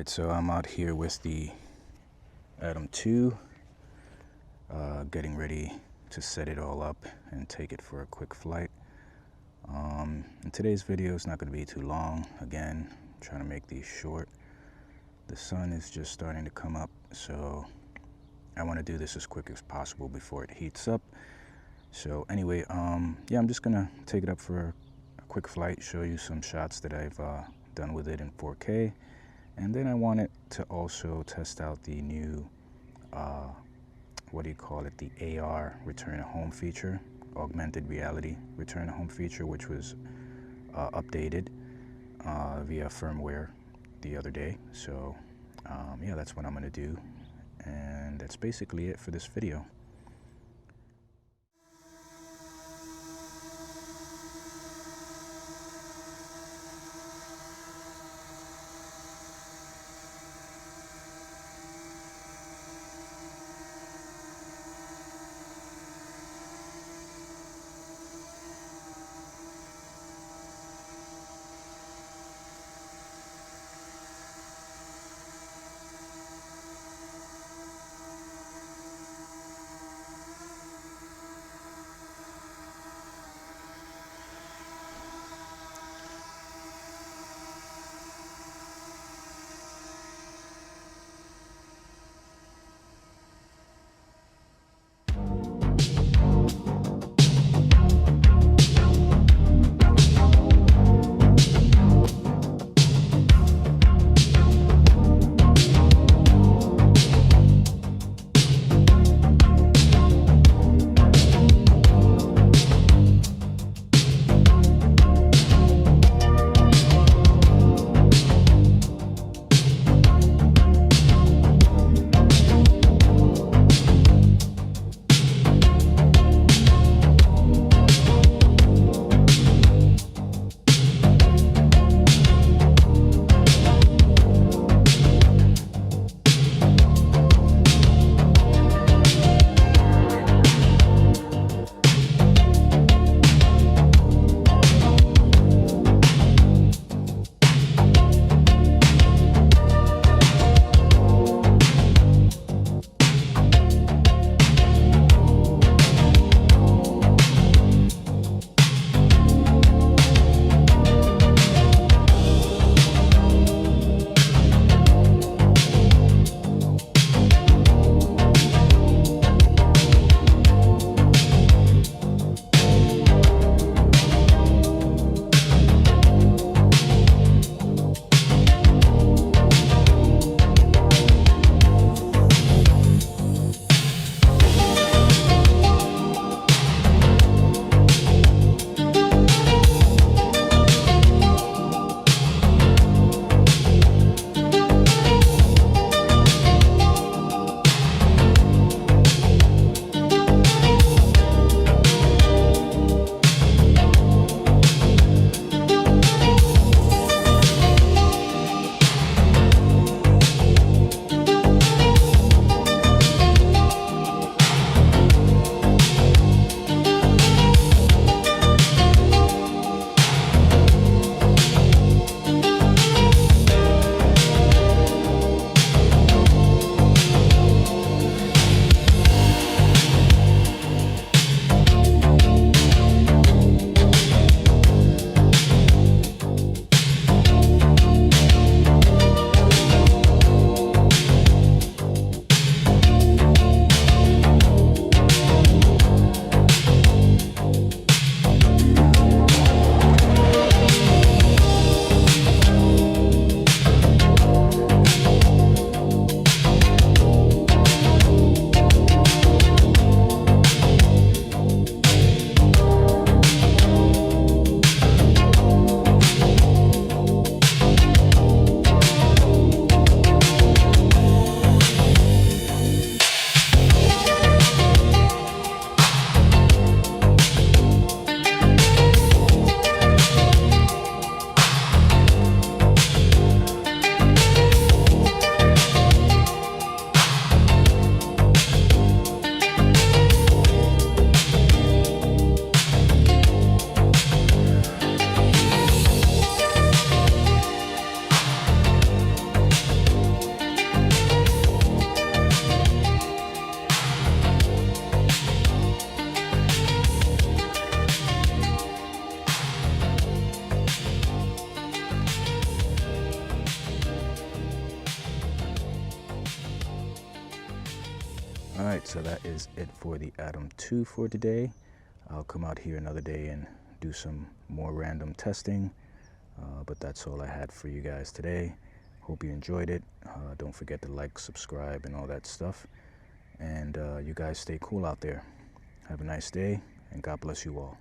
Alright, so I'm out here with the Atom 2, getting ready to set it all up and take it for a quick flight. And today's video is not going to be too long. Again, I'm trying to make these short. The sun is just starting to come up, so I want to do this as quick as possible before it heats up. So anyway, yeah, I'm just going to take it up for a quick flight, show you some shots that I've done with it in 4K. And then I wanted to also test out the new, the AR Return to Home feature, Augmented Reality Return to Home feature, which was updated via firmware the other day. So yeah, that's what I'm going to do. And that's basically it for this video. Alright, so that is it for the Atom 2 for today. I'll come out here another day and do some more random testing, but that's all I had for you guys today. Hope you enjoyed it. Don't forget to like, subscribe, and all that stuff. And you guys stay cool out there. Have a nice day, and God bless you all.